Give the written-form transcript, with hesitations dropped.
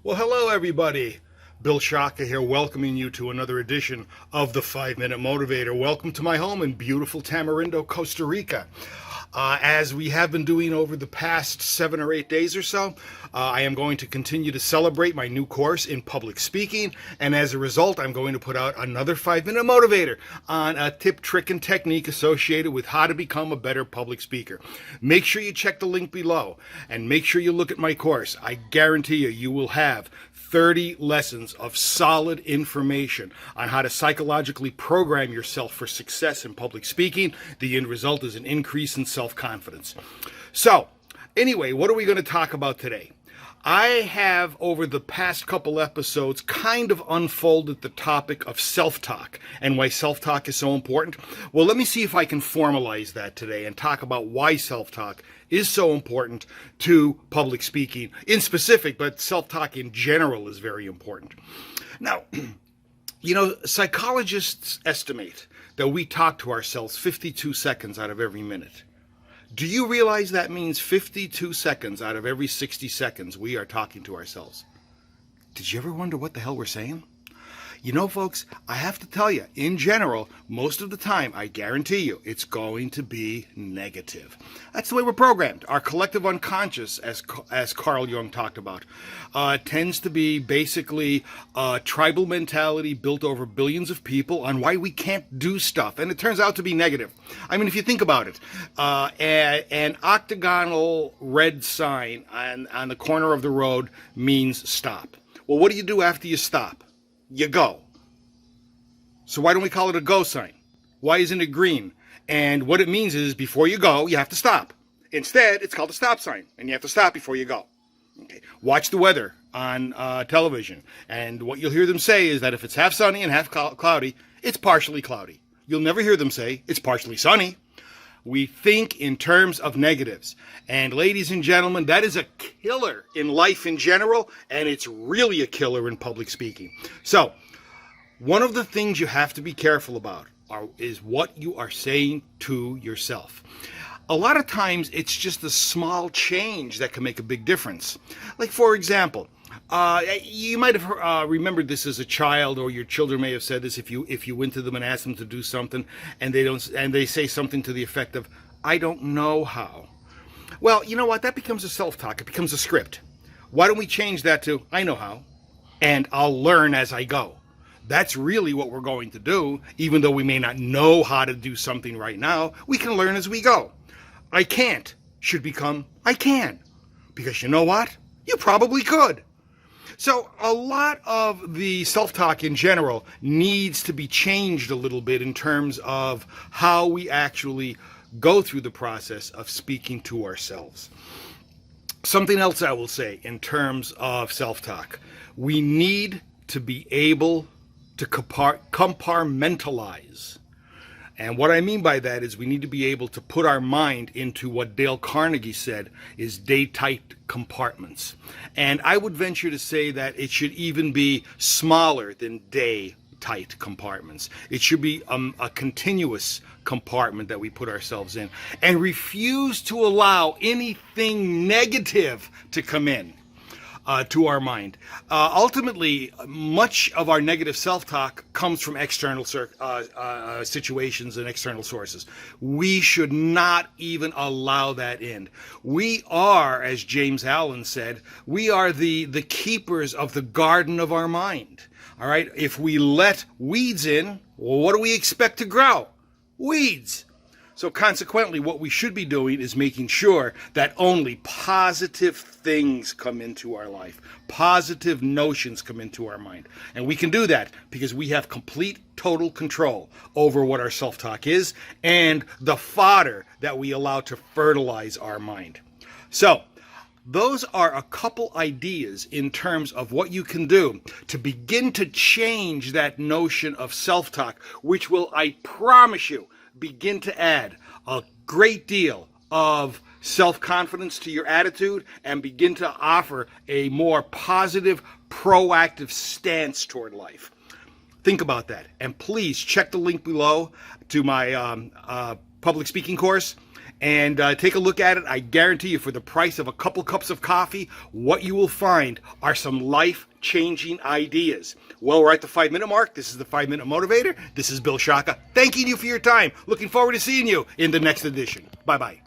Well, hello, everybody. Bill Shaka here, welcoming you to another edition of the 5-Minute Motivator. Welcome to my home in beautiful Tamarindo, Costa Rica. As we have been doing over the past 7 or 8 days or so, I am going to continue to celebrate my new course in public speaking, and as a result, I'm going to put out another 5-Minute Motivator on a tip, trick, and technique associated with how to become a better public speaker. Make sure you check the link below, and make sure you look at my course. I guarantee you will have 30 lessons of solid information on how to psychologically program yourself for success in public speaking. The end result is an increase in self-confidence. So, anyway, what are we going to talk about today? I have, over the past couple episodes, kind of unfolded the topic of self-talk and why self-talk is so important. Well, let me see if I can formalize that today and talk about why self-talk is so important to public speaking in specific, but self-talk in general is very important. Now, psychologists estimate that we talk to ourselves 52 seconds out of every minute. Do you realize that means 52 seconds out of every 60 seconds we are talking to ourselves? Did you ever wonder what the hell we're saying? You know, folks, I have to tell you, in general, most of the time, I guarantee you, it's going to be negative. That's the way we're programmed. Our collective unconscious, as Carl Jung talked about, tends to be basically a tribal mentality built over billions of people on why we can't do stuff. And it turns out to be negative. I mean, if you think about it, an octagonal red sign on the corner of the road means stop. Well, what do you do after you stop? You go. So why don't we call it a go sign? Why isn't it green? And what it means is before you go, you have to stop. Instead, it's called a stop sign, and you have to stop before you go. Okay. Watch the weather on television, and what you'll hear them say is that if it's half sunny and half cloudy, it's partially cloudy. You'll never hear them say it's partially sunny. We think in terms of negatives. And ladies and gentlemen, that is a killer in life in general, and it's really a killer in public speaking. So, one of the things you have to be careful about is what you are saying to yourself. A lot of times, it's just a small change that can make a big difference. Like, for example, you might have remembered this as a child, or your children may have said this if you went to them and asked them to do something, and they say something to the effect of, "I don't know how." Well, you know what? That becomes a self-talk. It becomes a script. Why don't we change that to, "I know how, and I'll learn as I go." That's really what we're going to do, even though we may not know how to do something right now. We can learn as we go. "I can't" should become, "I can." Because you know what? You probably could. So a lot of the self-talk in general needs to be changed a little bit in terms of how we actually go through the process of speaking to ourselves. Something else I will say in terms of self-talk. We need to be able to compartmentalize. And what I mean by that is we need to be able to put our mind into what Dale Carnegie said is day-tight compartments. And I would venture to say that it should even be smaller than day-tight compartments. It should be a continuous compartment that we put ourselves in, and refuse to allow anything negative to come in to our mind. Ultimately, much of our negative self-talk comes from external situations and external sources. We should not even allow that in. We are, as James Allen said, we are the keepers of the garden of our mind. All right? If we let weeds in, well, what do we expect to grow? Weeds. So consequently, what we should be doing is making sure that only positive things come into our life. Positive notions come into our mind. And we can do that because we have complete, total control over what our self-talk is and the fodder that we allow to fertilize our mind. So, those are a couple ideas in terms of what you can do to begin to change that notion of self-talk, which will, I promise you, begin to add a great deal of self-confidence to your attitude and begin to offer a more positive, proactive stance toward life. Think about that. And please check the link below to my public speaking course and take a look at it. I guarantee you, for the price of a couple cups of coffee, what you will find are some life-changing ideas. Well, we're at the 5-minute mark. This is the 5-Minute Motivator. This is Bill Shaka, thanking you for your time. Looking forward to seeing you in the next edition. Bye-bye.